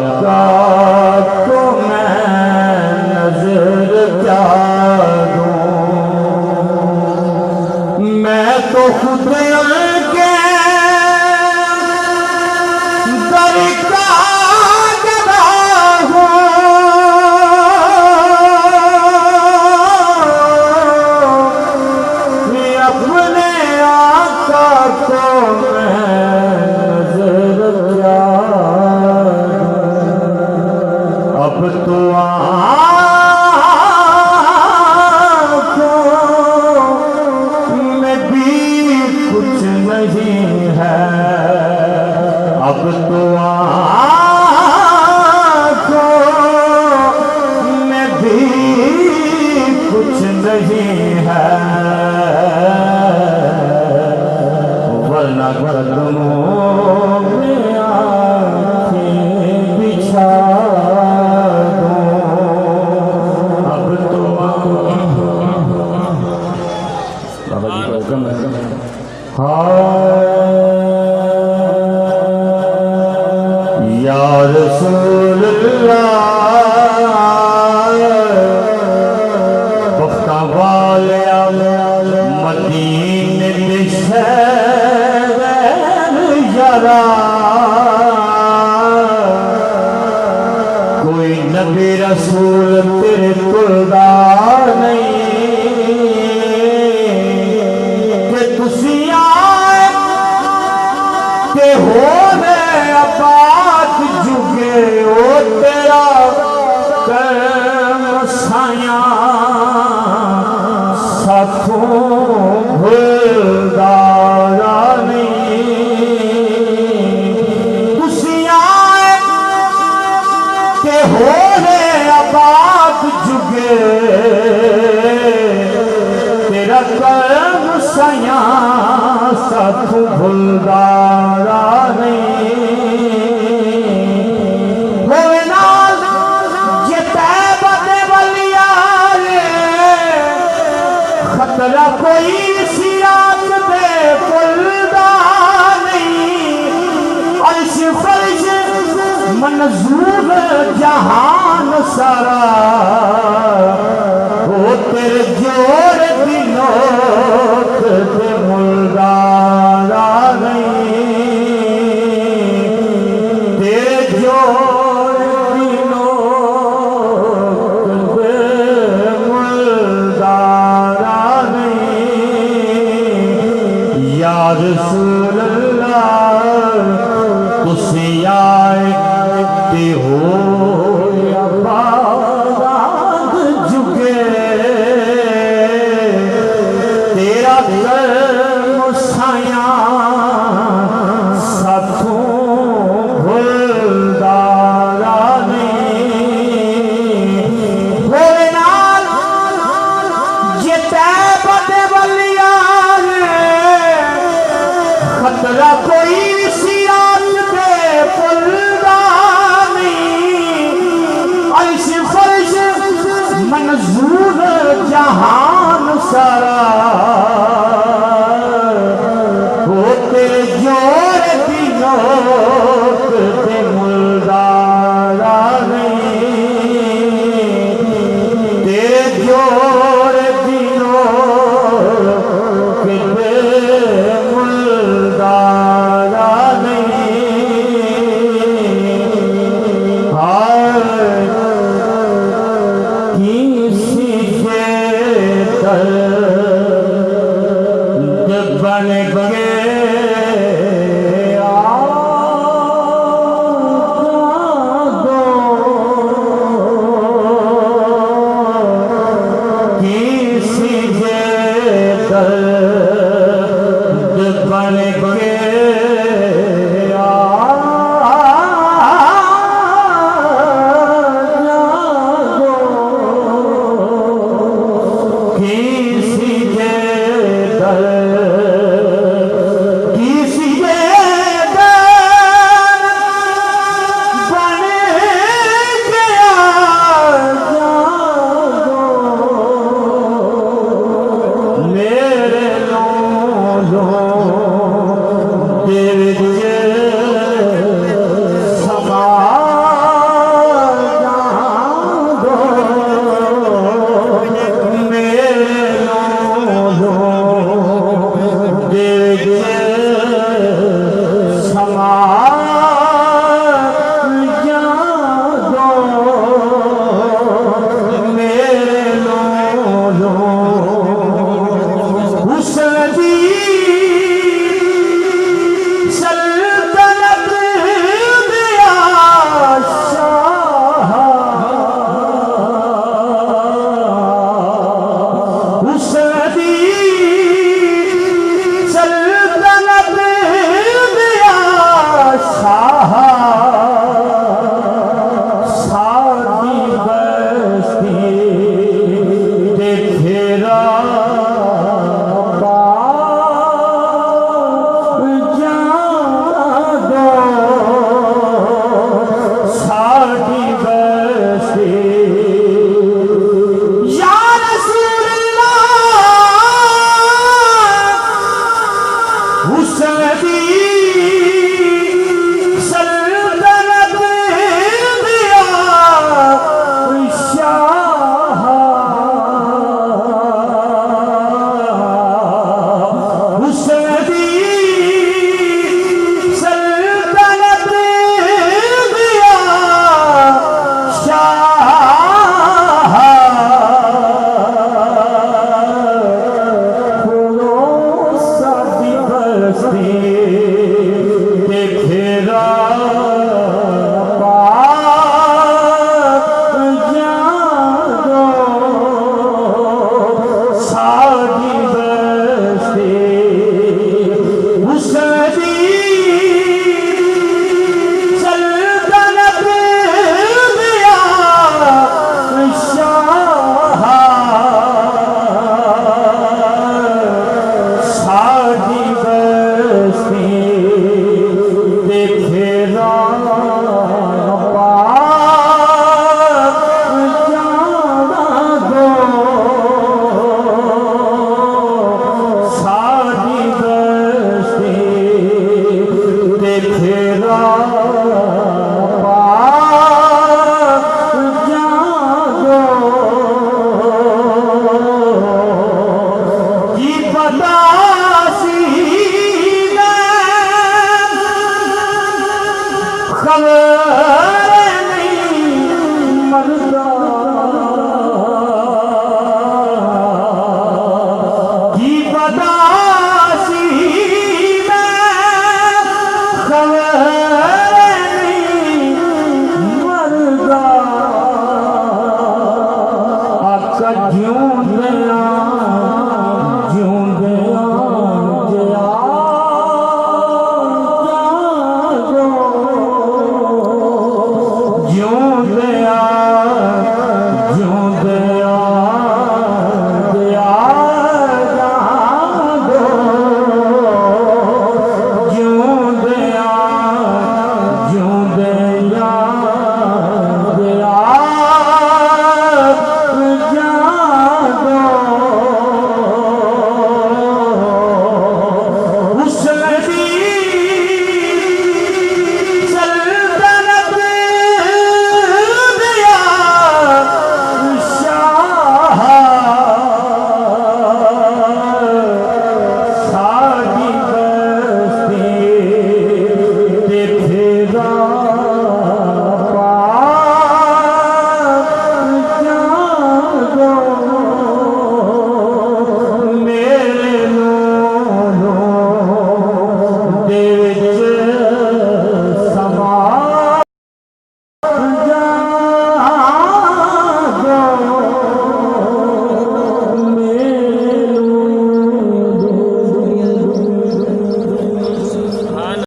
आका को मैं नजर क्या दूं, मैं तो खुद के दर का गदा हूँ। अपने आका को मैं नजर क्या दूं, अब तो आँखों में भी कुछ नहीं है, अब तो आँखों में भी कुछ नहीं है, वरना कदमों में आँखें बिछा दूं। अब तो बाबा जी को कम या रसूल अल्लाह वफ़ा वाले मदीने में यारा, कोई नबी रसूल तेरे तुलदा नहीं कि तुसी आए के हो आबाद जुगे ओ तेरा करम साया साथों भुलदारा हो रे आबाद जुगे तेरा करम सया साथ भुलदारा नहीं, होवे नाल जे तैबा दे वलिया रे, खतरा कोई सिरात दे पुलदा नहीं, अर्श फर्श मंजूर जहान सारा हो तेरे जोर दिनों ते मुलदारा नहीं, तेरे जोर दिनों ते मुलदारा नहीं। या रसूल अल्लाह तुसी आए हो आबाद जुगे तेरा करम साया साथों भुलदारा नहीं, होवे नाल जे तैबा दे वलिया रे, खतरा कोई सिरात दे पुलदा नहीं, क्यों